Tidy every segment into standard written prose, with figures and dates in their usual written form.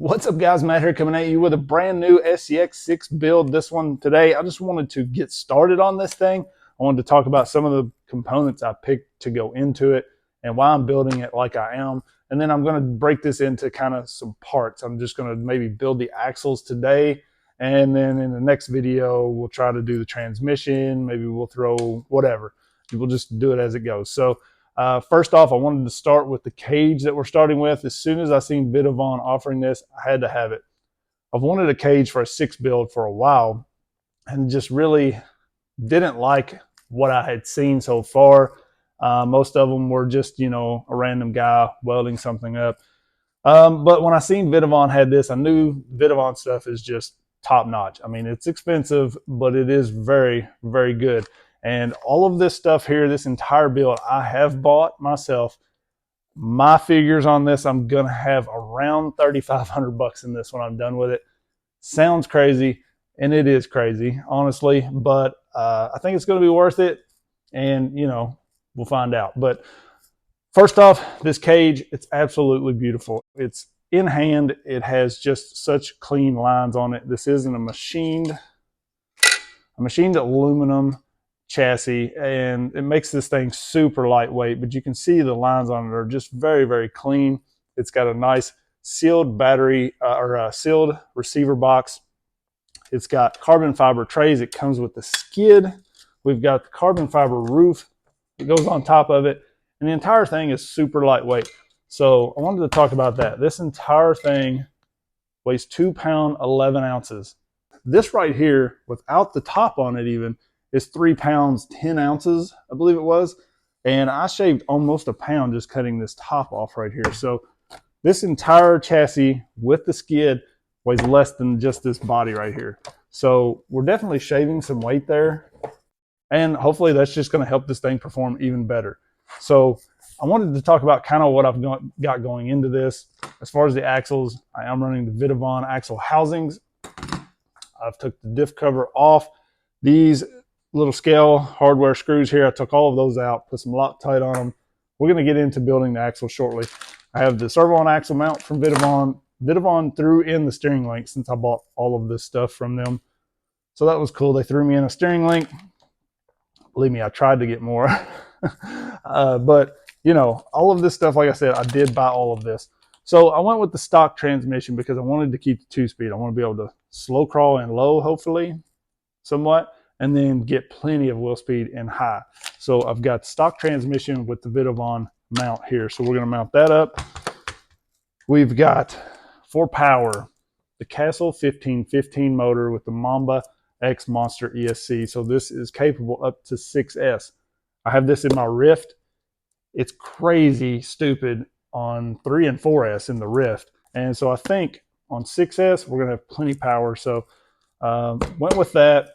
What's up, guys? Matt here, coming at you with a brand new SCX6 build. This one today, I just wanted to get started on this thing. I wanted to talk about some of the components I picked to go into it and why I'm building it like I am. And then I'm going to break this into kind of some parts. I'm just going to maybe build the axles today, and then in the next video we'll try to do the transmission. Maybe we'll throw whatever. We'll just do it as it goes. So first off, I wanted to start with the cage that we're starting with. As soon as I seen Vitavon offering this, I had to have it. I've wanted a cage for a 6 build for a while and just really didn't like what I had seen so far. Most of them were just, a random guy welding something up. But when I seen Vitavon had this, I knew Vitavon stuff is just top notch. I mean, it's expensive, but it is very, very good. And all of this stuff here, this entire build, I have bought myself. My figures on this, I'm going to have around 3,500 bucks in this when I'm done with it. Sounds crazy, and it is crazy, honestly, but I think it's going to be worth it, and, we'll find out. But first off, this cage, it's absolutely beautiful. It's in hand. It has just such clean lines on it. This isn't a machined aluminum chassis, and it makes this thing super lightweight, but you can see the lines on it are just very, very clean. It's got a nice sealed battery sealed receiver box. It's got carbon fiber trays. It comes with the skid. We've got the carbon fiber roof that goes on top of it, and the entire thing is super lightweight. So I wanted to talk about that. This entire thing weighs 2 pounds 11 ounces. This right here, without the top on it even, is 3 pounds 10 ounces, I believe it was. And I shaved almost a pound just cutting this top off right here. So this entire chassis with the skid weighs less than just this body right here. So we're definitely shaving some weight there. And hopefully that's just going to help this thing perform even better. So I wanted to talk about kind of what I've got going into this. As far as the axles, I am running the Vitavon Axle Housings. I've took the diff cover off. These little scale hardware screws here, I took all of those out, put some Loctite on them. We're going to get into building the axle shortly. I have the Servo axle mount from Vitavon. Vitavon threw in the steering link since I bought all of this stuff from them. So that was cool. They threw me in a steering link. Believe me, I tried to get more. But, all of this stuff, like I said, I did buy all of this. So I went with the stock transmission because I wanted to keep the 2-speed. I want to be able to slow crawl and low, hopefully, somewhat, and then get plenty of wheel speed and high. So I've got stock transmission with the Vitavon mount here. So we're going to mount that up. We've got, for power, the Castle 1515 motor with the Mamba X Monster ESC. So this is capable up to 6S. I have this in my Rift. It's crazy stupid on 3 and 4S in the Rift. And so I think on 6S, we're going to have plenty of power. So went with that.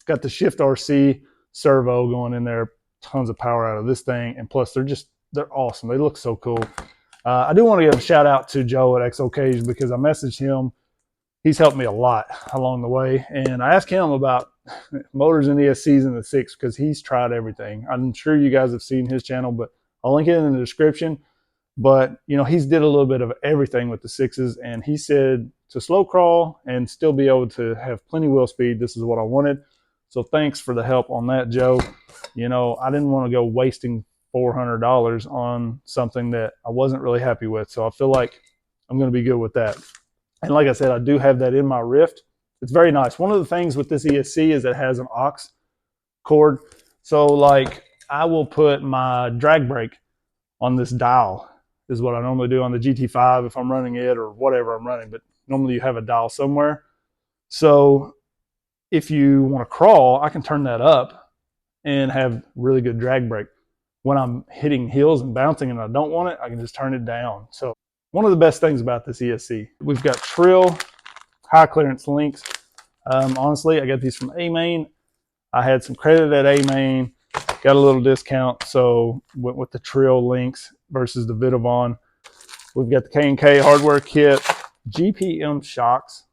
Got the Shift RC Servo going in there. Tons of power out of this thing. And plus, they're awesome. They look so cool. I do want to give a shout out to Joe at Exocaged because I messaged him. He's helped me a lot along the way. And I asked him about motors and ESCs in the 6 because he's tried everything. I'm sure you guys have seen his channel, but I'll link it in the description. But, he's did a little bit of everything with the 6s. And he said to slow crawl and still be able to have plenty wheel speed, this is what I wanted. So thanks for the help on that, Joe. I didn't want to go wasting $400 on something that I wasn't really happy with. So I feel like I'm going to be good with that. And like I said, I do have that in my Rift. It's very nice. One of the things with this ESC is it has an aux cord. So like I will put my drag brake on this dial is what I normally do on the GT5 if I'm running it or whatever I'm running. But normally you have a dial somewhere. So if you want to crawl, I can turn that up and have really good drag brake. When I'm hitting hills and bouncing and I don't want it, I can just turn it down. So one of the best things about this ESC, we've got Treal High Clearance links. Honestly, I got these from A-Main. I had some credit at A-Main, got a little discount, so went with the Treal links versus the Vitavon. We've got the KNK hardware kit, GPM shocks.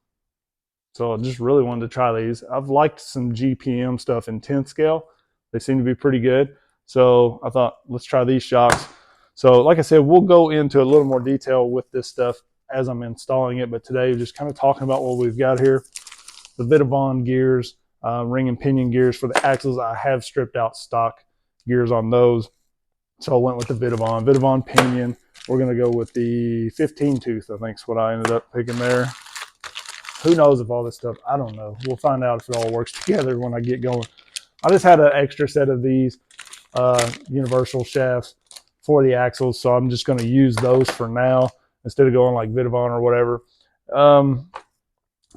So I just really wanted to try these. I've liked some GPM stuff in 10th scale. They seem to be pretty good. So I thought, let's try these shocks. So like I said, we'll go into a little more detail with this stuff as I'm installing it, but today just kind of talking about what we've got here. The Vitavon gears, ring and pinion gears for the axles. I have stripped out stock gears on those, so I went with the Vitavon pinion. We're going to go with the 15 tooth, I think is what I ended up picking there. Who knows if all this stuff, I don't know. We'll find out if it all works together when I get going. I just had an extra set of these universal shafts for the axles, so I'm just going to use those for now instead of going like Vitavon or whatever.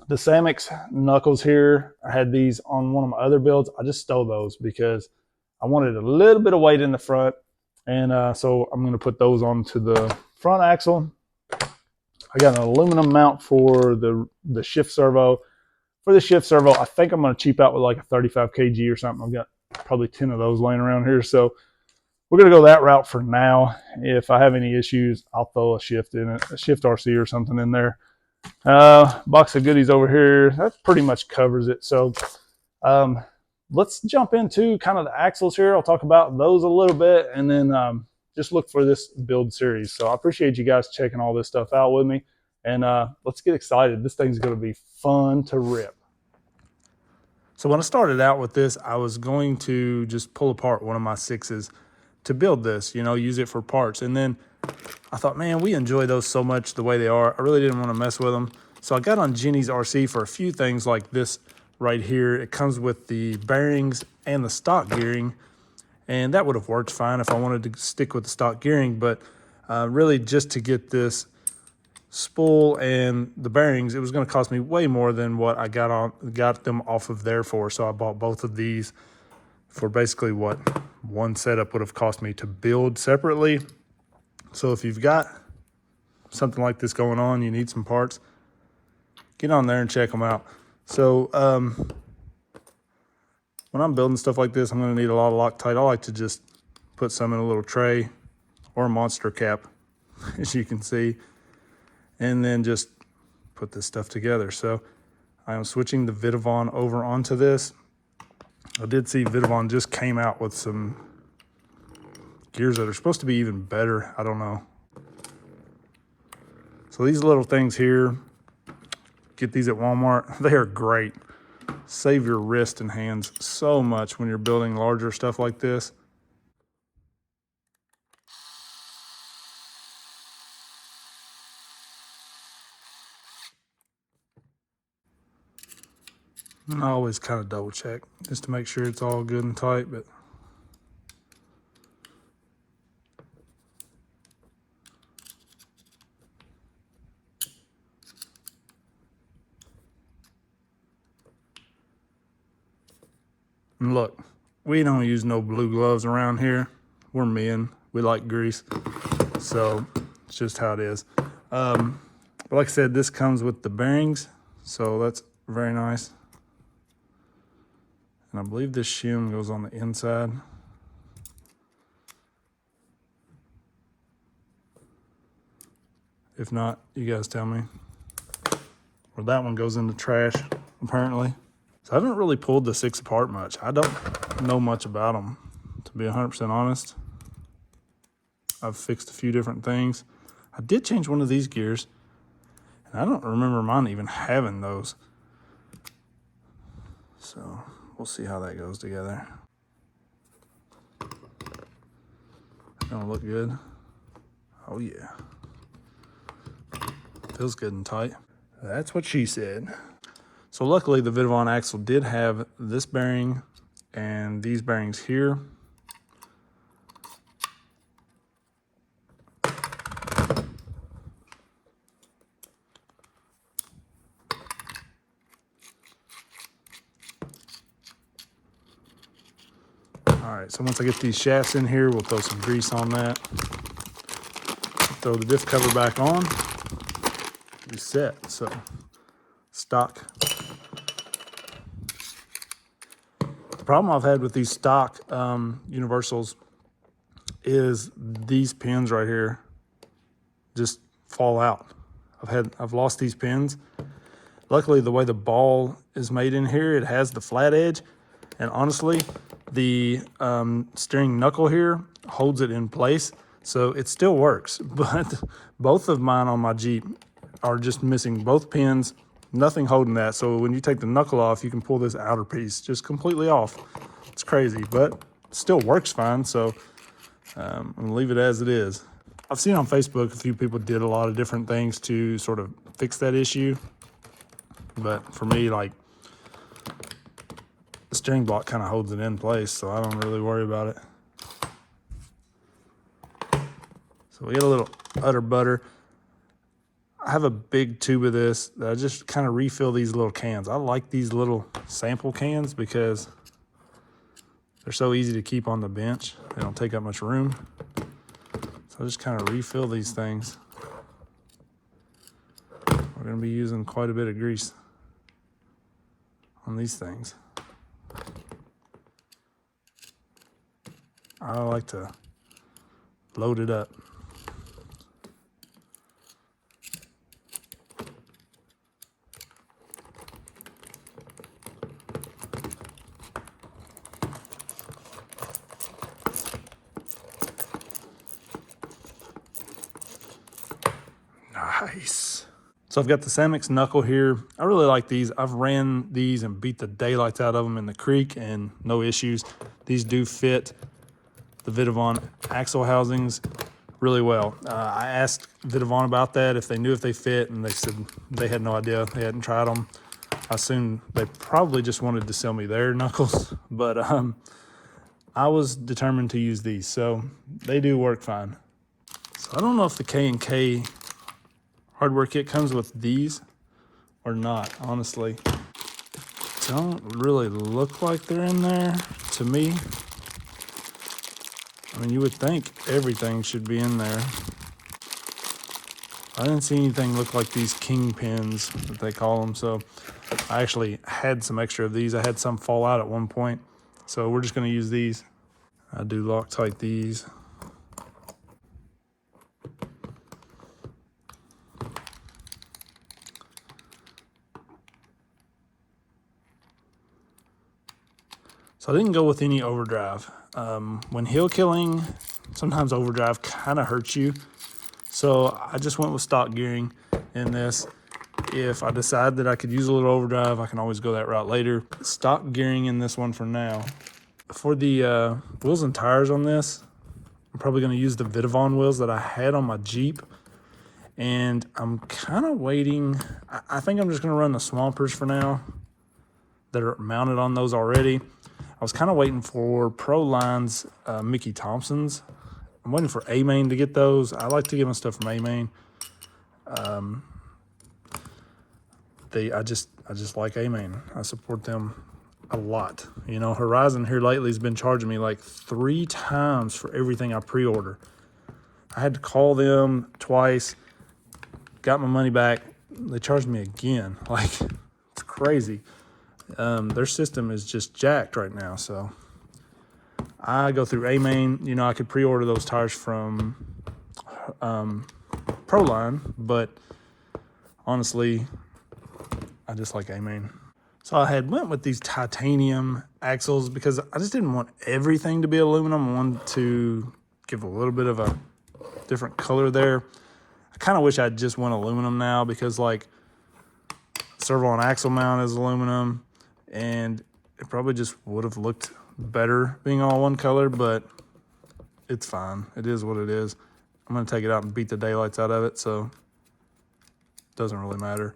The Samix knuckles here, I had these on one of my other builds. I just stole those because I wanted a little bit of weight in the front, and so I'm going to put those onto the front axle. I got an aluminum mount for the shift servo. For the shift servo, I think I'm going to cheap out with like a 35 kg or something. I've got probably 10 of those laying around here, so we're going to go that route for now. If I have any issues, I'll throw a shift in it, a shift RC or something in there. Box of goodies over here, that pretty much covers it. So let's jump into kind of the axles here. I'll talk about those a little bit, and then just look for this build series. So I appreciate you guys checking all this stuff out with me, and let's get excited. This thing's going to be fun to rip. So when I started out with this, I was going to just pull apart one of my sixes to build this, you know, use it for parts. And then I thought, man, we enjoy those so much the way they are. I really didn't want to mess with them. So I got on Jenny's RC for a few things like this right here. It comes with the bearings and the stock gearing, and that would have worked fine if I wanted to stick with the stock gearing. But really just to get this spool and the bearings, it was going to cost me way more than what I got them off of there for. So I bought both of these for basically what one setup would have cost me to build separately. So if you've got something like this going on, you need some parts, get on there and check them out. So when I'm building stuff like this, I'm going to need a lot of Loctite. I like to just put some in a little tray or a monster cap, as you can see, and then just put this stuff together. So I am switching the Vitavon over onto this. I did see Vitavon just came out with some gears that are supposed to be even better. I don't know. So these little things here, get these at Walmart. They are great. Save your wrist and hands so much when you're building larger stuff like this. And I always kind of double check just to make sure it's all good and tight, but and look, we don't use no blue gloves around here. We're men, we like grease, so it's just how it is. But like I said, this comes with the bearings, so that's very nice. And I believe this shim goes on the inside. If not, you guys tell me. Or that one goes in the trash, apparently. So I haven't really pulled the six apart much. I don't know much about them, to be 100% honest. I've fixed a few different things. I did change one of these gears, and I don't remember mine even having those. So we'll see how that goes together. Gonna look good. Oh yeah. Feels good and tight. That's what she said. So luckily the Vitavon axle did have this bearing and these bearings here. All right, so once I get these shafts in here, we'll throw some grease on that. Throw the diff cover back on. Be set. So stock. The problem I've had with these stock universals is these pins right here just fall out. I've lost these pins. Luckily, the way the ball is made in here, it has the flat edge, and honestly, the steering knuckle here holds it in place, so it still works. But both of mine on my Jeep are just missing both pins, nothing holding that. So when you take the knuckle off, you can pull this outer piece just completely off. It's crazy, but it still works fine. So I'm gonna leave it as it is. I've seen on Facebook a few people did a lot of different things to sort of fix that issue. But for me, like, the steering block kind of holds it in place, so I don't really worry about it. So we get a little utter butter. I have a big tube of this that I just kind of refill these little cans. I like these little sample cans because they're so easy to keep on the bench. They don't take up much room. So I just kind of refill these things. We're going to be using quite a bit of grease on these things. I like to load it up. Nice. So I've got the Samix knuckle here. I really like these. I've ran these and beat the daylights out of them in the creek and no issues. These do fit the Vitavon Axle Housings really well. I asked Vitavon about that, if they knew if they fit, and they said they had no idea. They hadn't tried them. I assumed they probably just wanted to sell me their knuckles, but I was determined to use these, so they do work fine. So I don't know if the K&K hardware kit comes with these or not, honestly. Don't really look like they're in there to me. I mean, you would think everything should be in there. I didn't see anything look like these kingpins that they call them, so I actually had some extra of these. I had some fall out at one point, so we're just gonna use these. I do Loctite these. So I didn't go with any overdrive. When hill killing, sometimes overdrive kind of hurts you. So I just went with stock gearing in this. If I decide that I could use a little overdrive, I can always go that route later. Stock gearing in this one for now. For the wheels and tires on this, I'm probably gonna use the Vitavon wheels that I had on my Jeep. And I'm kind of waiting. I think I'm just gonna run the Swampers for now that are mounted on those already. I was kind of waiting for Proline's Mickey Thompson's. I'm waiting for A-Main to get those. I like to get my stuff from A-Main. I just like A-Main. I support them a lot. You know, Horizon here lately has been charging me like 3 times for everything I pre-order. I had to call them twice, got my money back. They charged me again. Like, it's crazy. Their system is just jacked right now, so I go through A-Main. You know, I could pre-order those tires from Proline, but honestly, I just like A-Main. So I had went with these titanium axles because I just didn't want everything to be aluminum. I wanted to give a little bit of a different color there. I kind of wish I just went aluminum now because, like, Servo and axle mount is aluminum, and it probably just would have looked better being all one color, but it's fine. It is what it is. I'm gonna take it out and beat the daylights out of it, so it doesn't really matter.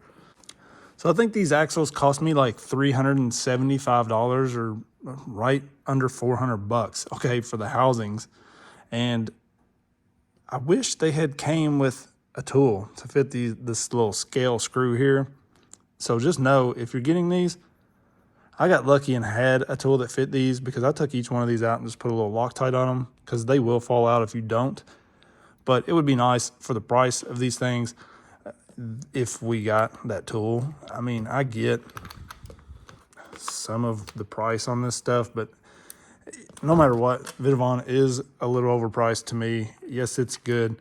So I think these axles cost me like $375 or right under 400 bucks, okay, for the housings. And I wish they had came with a tool to fit this little scale screw here. So just know, if you're getting these, I got lucky and had a tool that fit these because I took each one of these out and just put a little Loctite on them because they will fall out if you don't. But it would be nice for the price of these things if we got that tool. I mean, I get some of the price on this stuff, but no matter what, Vitavon is a little overpriced to me. Yes, it's good,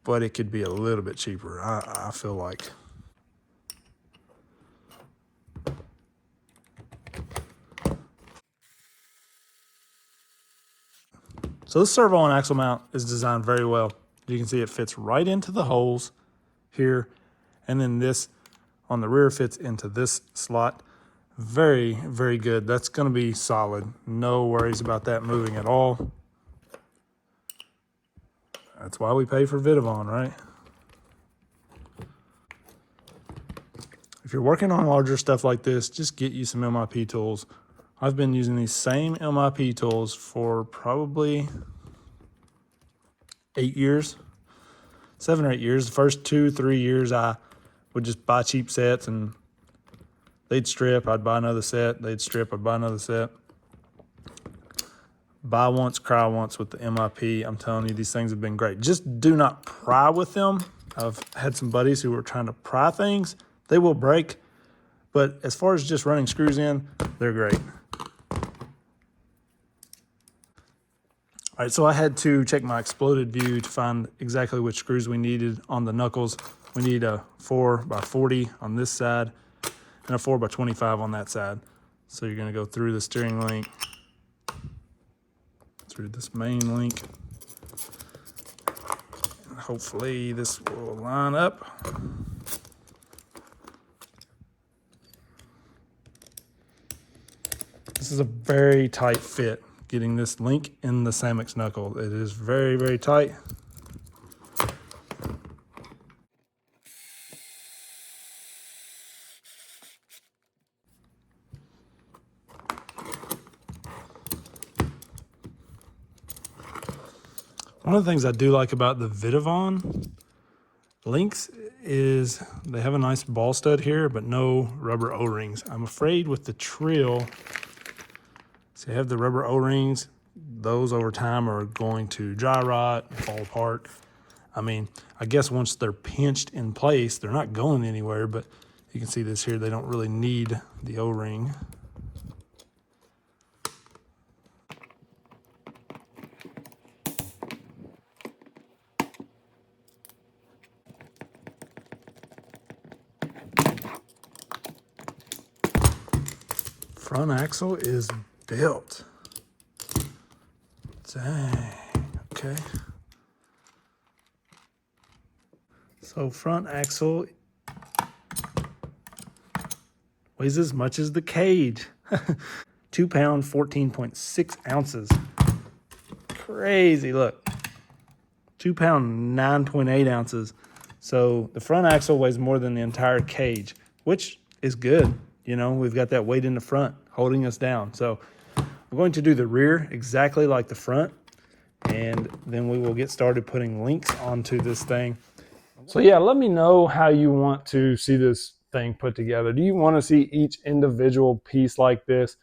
but it could be a little bit cheaper, I feel like. So this servo and axle mount is designed very well. You can see it fits right into the holes. here, and then this on the rear fits into this slot. Very, very good. That's going to be solid. No worries about that moving at all. That's why we pay for Vitavon, right? If you're working on larger stuff like this, just get you some MIP tools. I've been using these same MIP tools for probably 8 years, 7 or 8 years. The first 2-3 years, I would just buy cheap sets and they'd strip. I'd buy another set. They'd strip. I'd buy another set. Buy once, cry once with the MIP. I'm telling you, these things have been great. Just do not pry with them. I've had some buddies who were trying to pry things. They will break, but as far as just running screws in, they're great. All right, so I had to check my exploded view to find exactly which screws we needed on the knuckles. We need a 4x40 on this side and a 4x25 on that side. So you're gonna go through the steering link, through this main link. And hopefully this will line up. This is a very tight fit, getting this link in the Samix knuckle. It is very, very tight. One of the things I do like about the Vitavon links is they have a nice ball stud here, but no rubber O-rings. I'm afraid with the Treal, so you have the rubber O-rings, those over time are going to dry rot, fall apart. I mean, I guess once they're pinched in place, they're not going anywhere, but you can see this here, they don't really need the O-ring. Front axle is built. Dang, okay. So front axle weighs as much as the cage. 2 pound, 14.6 ounces. Crazy, look. 2 pound, 9.8 ounces. So the front axle weighs more than the entire cage, which is good. You know, we've got that weight in the front holding us down. So I'm going to do the rear exactly like the front, and then we will get started putting links onto this thing. So yeah, let me know how you want to see this thing put together. Do you want to see each individual piece like this,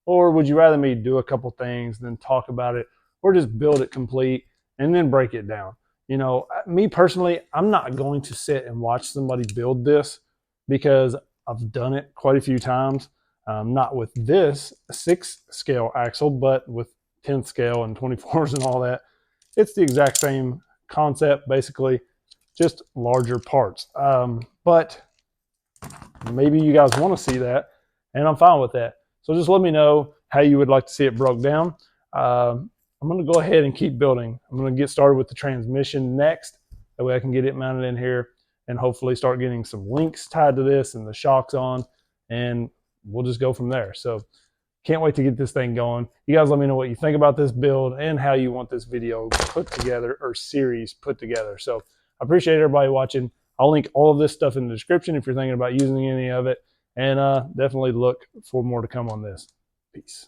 or would you rather me do a couple things, then talk about it, or just build it complete and then break it down? You know, me personally, I'm not going to sit and watch somebody build this because I've done it quite a few times. Not with this 6 scale axle, but with 10th scale and 24s and all that. It's the exact same concept, basically, just larger parts. But maybe you guys want to see that, and I'm fine with that. So just let me know how you would like to see it broke down. I'm going to go ahead and keep building. I'm going to get started with the transmission next. That way I can get it mounted in here and hopefully start getting some links tied to this and the shocks on, and we'll just go from there. So can't wait to get this thing going. You guys let me know what you think about this build and how you want this video put together, or series put together. So I appreciate everybody watching. I'll link all of this stuff in the description if you're thinking about using any of it, and definitely look for more to come on this. Peace.